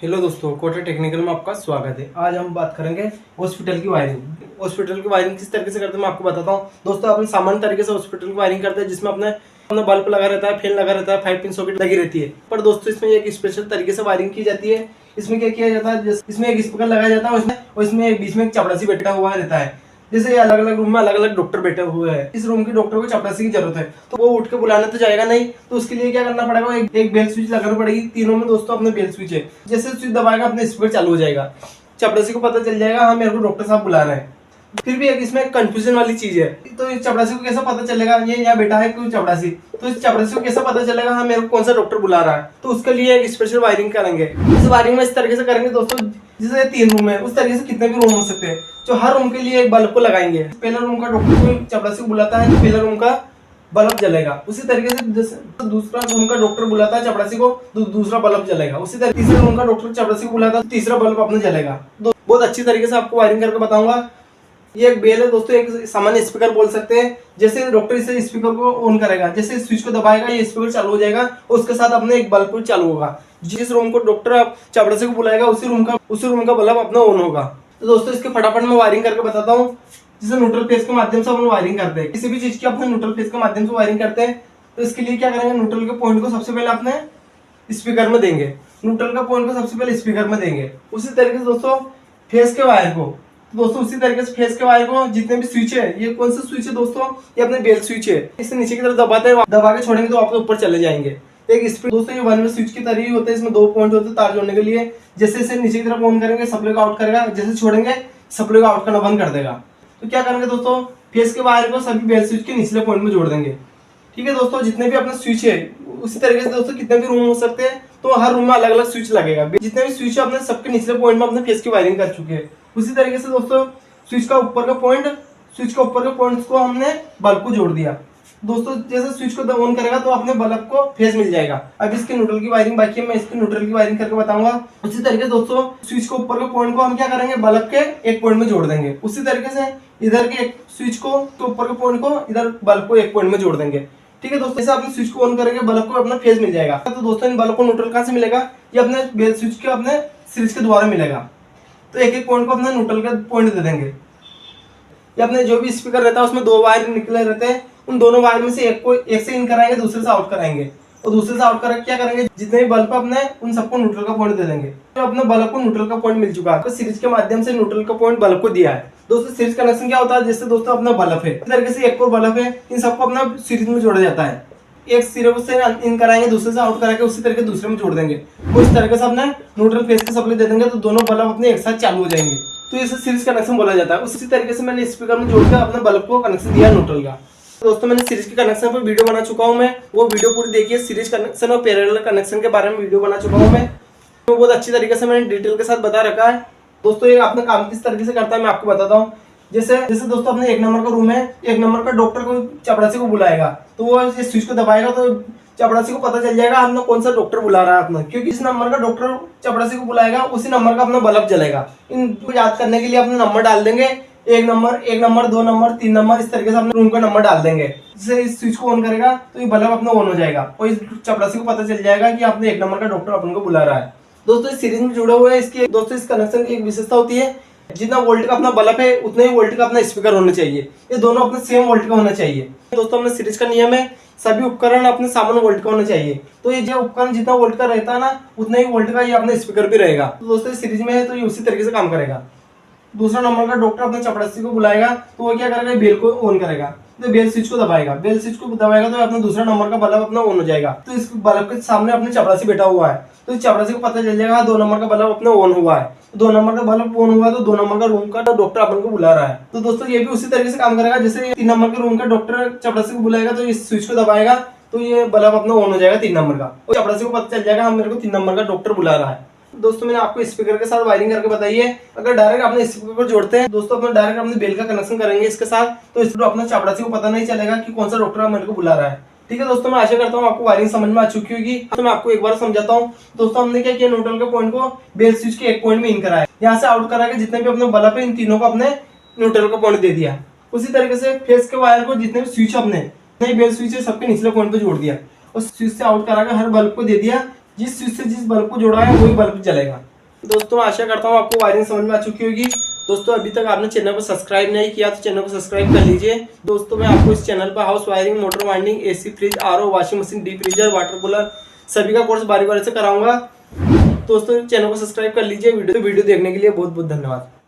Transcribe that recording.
Hello दोस्तों, Kota technical में आपका स्वागत है। आज हम बात करेंगे हॉस्पिटल की वायरिंग। हॉस्पिटल की वायरिंग किस तरीके से करते हैं मैं आपको बताता हूँ। दोस्तों, अपने सामान्य तरीके से हॉस्पिटल की वायरिंग करते हैं, जिसमें अपने अपना बल्ब लगा रहता है, फैन लगा रहता है, 5 पिन सॉकेट लगी रहती है। पर दोस्तों, इसमें एक स्पेशल तरीके से वायरिंग की जाती है। इसमें क्या किया जाता है, इसमें एक स्पीकर लगाया जाता है और इसमें बीच में एक चपरासी बैठा हुआ रहता है। जैसे अलग अलग रूम में अलग अलग डॉक्टर बैठे हुए हैं, इस रूम के डॉक्टर को चपरासी की जरूरत है, तो वो उठ के बुलाने तो जाएगा नहीं, तो उसके लिए क्या करना पड़ेगा, एक बेल स्विच लगानी पड़ेगी। तीनों में दोस्तों अपने बेल स्विच है। जैसे स्विच दबाएगा अपने स्पीकर चालू हो जाएगा, चपरासी को पता चल जाएगा हाँ मेरे को डॉक्टर साहब बुला रहे हैं। फिर भी एक इसमें कंफ्यूजन वाली चीज है, तो इस चपरासी को कैसा पता चलेगा ये यहाँ बैठा है कोई चपरासी, तो इस चपरासी को कैसा पता चलेगा हाँ मेरे को कौन सा डॉक्टर बुला रहा है। तो उसके लिए एक स्पेशल वायरिंग करेंगे। इस वायरिंग में इस तरीके से करेंगे दोस्तों, जैसे 3 रूम है उस तरीके से कितने भी रूम हो सकते हैं, जो हर रूम के लिए एक बल्ब को लगाएंगे। पहला रूम का डॉक्टर को चपरासी को बुलाता है तो पहला रूम का बल्ब जलेगा। उसी तरीके से जैसे दूसरा रूम का डॉक्टर बुलाता है चपरासी को तो दूसरा बल्ब जलेगा। उसी तरीके तीसरे रूम का डॉक्टर चपरासी को बुलाता है तो तीसरा बल्ब अपने जलेगा। बहुत अच्छी तरीके से आपको वायरिंग करके बताऊंगा। ये एक बेल है दोस्तों, एक सामान्य स्पीकर बोल सकते हैं। जैसे डॉक्टर इसे स्पीकर को ऑन करेगा, जैसे स्विच को दबाएगा ये स्पीकर चालू हो जाएगा और उसके साथ अपने एक बल्ब चालू होगा। जिस रूम को डॉक्टर चपरासी को बुलाएगा उसी रूम का बल्ब अपना ऑन होगा। तो दोस्तों, इसके फटाफट में वायरिंग करके बताता हूँ। जैसे न्यूट्रल फेस के माध्यम से हम वायरिंग करते हैं, किसी भी चीज की अपने न्यूट्रल फेस के माध्यम से वायरिंग करते हैं, तो इसके लिए क्या करेंगे, न्यूट्रल के पॉइंट को सबसे पहले अपने स्पीकर में देंगे। न्यूट्रल का पॉइंट को सबसे पहले स्पीकर में देंगे। उसी तरीके से दोस्तों फेस के वायर को, दोस्तों उसी तरीके से फेस के वायर को जितने भी स्विच है, ये कौन सा स्विच है दोस्तों, ये अपने बेल स्विच है। इसे नीचे की तरफ दबाते हैं, दबा के छोड़ेंगे तो आप ऊपर चले जाएंगे। एक स्पीड दोस्तों ये वन वे स्विच की तरह ही होता है, इसमें 2 पॉइंट होते हैं तार जोड़ने के लिए। जैसे इसे नीचे की तरफ ऑन करेंगे सप्लाई को आउट करेगा, जैसे छोड़ेंगे सप्लाई को आउट करना बंद कर देगा। तो क्या करेंगे दोस्तों, फेस के वायर को सभी बेल स्विच के निचले पॉइंट में जोड़ देंगे। ठीक है दोस्तों, जितने भी अपने स्विच है उसी तरीके से दोस्तों कितने भी रूम हो सकते हैं, तो हर रूम में अलग अलग स्विच लगेगा। जितने भी स्विच है अपने सबके निचले पॉइंट में अपने फेस की वायरिंग कर चुके हैं। उसी तरीके से दोस्तों स्विच का ऊपर का पॉइंट को हमने बल्ब को जोड़ दिया। दोस्तों जैसे स्विच को ऑन करेगा तो अपने बल्ब को फेस मिल जाएगा। अब इसके न्यूट्रल की वायरिंग बाकी है, मैं इसकी न्यूट्रल की वायरिंग करके बताऊंगा। उसी तरीके से दोस्तों स्विच को ऊपर के पॉइंट को हम क्या करेंगे, बल्ब के एक पॉइंट में जोड़ देंगे। उसी तरीके से इधर के एक स्विच को तो ऊपर के पॉइंट को इधर बल्ब को एक पॉइंट में जोड़ देंगे। ठीक है दोस्तों, जैसे अपने स्विच को ऑन करेंगे बल्ब को अपना फेस मिल जाएगा। तो दोस्तों इन बल्ब को न्यूट्रल कहाँ से मिलेगा, ये अपने बेल स्विच के अपने सीरीज के द्वारा मिलेगा। तो एक एक पॉइंट को अपने न्यूट्रल का पॉइंट दे देंगे। ये अपने जो भी स्पीकर रहता है उसमें 2 वायर निकले रहते हैं, उन दोनों वायर में से एक से इन कराएंगे, दूसरे से आउट कराएंगे। और दूसरे से आउट करके क्या करेंगे, जितने भी बल्ब अपने उन सबको न्यूट्रल का पॉइंट दे देंगे। तो अपने बल्ब को न्यूट्रल का पॉइंट मिल चुका है, तो सीरीज के माध्यम से न्यूट्रल का पॉइंट बल्ब को दिया है। दोस्तों सीरीज कनेक्शन क्या होता है, जैसे दोस्तों अपना बल्ब है, इस तरीके से एक और बल्ब है, इन सबको अपना सीरीज में जोड़ा जाता है। एक सिरे से इन कराएंगे, दूसरे से आउट कराएंगे, उसी तरीके दूसरे में जोड़ देंगे। उस तरीके से अपने न्यूट्रल फेस के सप्लाई दे देंगे, तो दोनों बल्ब अपने एक साथ चालू हो जाएंगे। तो इसे सीरीज कनेक्शन बोला जाता है। उसी तरीके से मैंने स्पीकर में जोड़कर अपने बल्ब को कनेक्शन दिया न्यूट्रल का। दोस्तों मैंने सीरीज के कनेक्शन पर वीडियो बना चुका हूं, मैं वो वीडियो पूरी देखिए। सीरीज कनेक्शन और पैरेलल कनेक्शन के बारे में वीडियो बना चुका हूं मैं, तो बहुत अच्छी तरीके से मैंने डिटेल के साथ बता रखा है। दोस्तों ये अपना काम किस तरीके से करता है मैं आपको बताता हूँ। जैसे दोस्तों अपने 1 नंबर का रूम है, 1 नंबर का डॉक्टर को चपरासी को बुलाएगा, तो वो इस स्विच को दबाएगा तो चपरासी को पता चल जाएगा हमने कौन सा डॉक्टर बुला रहा है अपना, क्योंकि इस नंबर का डॉक्टर चपरासी को बुलाएगा उसी नंबर का अपना बल्ब जलेगा। इनको याद करने के लिए अपने नंबर डाल देंगे, 1 नंबर 2 नंबर 3 नंबर, इस तरीके से अपने रूम का नंबर डाल देंगे। जैसे इस स्विच को ऑन करेगा तो ये बल्ब अपना ऑन हो जाएगा और इस चपरासी को पता चल जाएगा कि आपने 1 नंबर का डॉक्टर अपन को बुला रहा है। दोस्तों इस सीरीज में जुड़े हुए इसकी दोस्तों इस कनेक्शन की एक विशेषता होती है, जितना वोल्ट का अपना बल्ब है उतने ही वोल्ट का अपना स्पीकर होना चाहिए। ये दोनों अपने सेम वोल्ट का होना चाहिए। दोस्तों अपने सीरीज का नियम है सभी उपकरण अपने सामान्य वोल्ट का होना चाहिए। तो ये जो उपकरण जितना वोल्ट का रहता है ना, उतना ही वोल्ट का ये अपना स्पीकर भी रहेगा। तो दोस्तों सीरीज में है तो ये उसी तरीके से काम करेगा। दूसरा नंबर का डॉक्टर अपने चपरासी को बुलाएगा तो वो क्या करेगा, बेल को ऑन करेगा, तो बेल स्विच को दबाएगा। बेल स्विच को दबाएगा तो अपना दूसरा नंबर का बल्ब अपना ऑन हो जाएगा। तो इस बल्ब के सामने अपने चपरासी बैठा हुआ है, तो इस चपरासी को पता चल जाएगा 2 नंबर का बल्ब अपना ऑन हुआ है। 2 नंबर का बल्ब ऑन हुआ तो 2 नंबर का रूम का डॉक्टर अपन को बुला रहा है। तो दोस्तों ये भी उसी तरीके से काम करेगा। जैसे 3 नंबर के रूम का डॉक्टर चपरासी को बुलाएगा तो इस स्विच को दबाएगा तो ये बल्ब अपना ऑन हो जाएगा 3 नंबर का, और चपरासी को पता चल जाएगा हम मेरे को 3 नंबर का डॉक्टर बुला रहा है। दोस्तों मैंने आपको स्पीकर के साथ वायरिंग करके बताई है। अगर डायरेक्ट अपने स्पीकर को जोड़ते हैं दोस्तों, अपने डायरेक्ट अपने बेल का कनेक्शन करेंगे इसके साथ, तो इसको अपने चपरासी को पता नहीं चलेगा कि कौन सा डॉक्टर मेरे को बुला रहा है। ठीक है दोस्तों, मैं आशा करता हूँ आपको वायरिंग समझ में आ चुकी होगी। तो मैं आपको एक बार समझाता हूँ। दोस्तों हमने क्या किया, न्यूट्रल के पॉइंट को बेल स्विच के एक पॉइंट में इन कराया, यहाँ से आउट करा के जितने भी अपने बल्ब है इन तीनों को अपने न्यूट्रल का पॉइंट दे दिया। उसी तरीके से फेस के वायर को जितने भी स्विच अपने बेल स्विच है सबके निचले पॉइंट पे जोड़ दिया और स्विच से आउट करा के हर बल्ब को दे दिया। जिस स्विच से जिस बल्ब को जोड़ा है वही बल्ब जलेगा। दोस्तों मैं आशा करता हूँ आपको वायरिंग समझ में आ चुकी होगी। दोस्तों अभी तक आपने चैनल को सब्सक्राइब नहीं किया तो चैनल को सब्सक्राइब कर लीजिए। दोस्तों मैं आपको इस चैनल पर house wiring, motor winding, AC, fridge, RO, washing machine, deep freezer, water cooler सभी का कोर्स बारी बारी से कराऊंगा। दोस्तों चैनल को सब्सक्राइब कर लीजिए। वीडियो देखने के लिए बहुत बहुत धन्यवाद।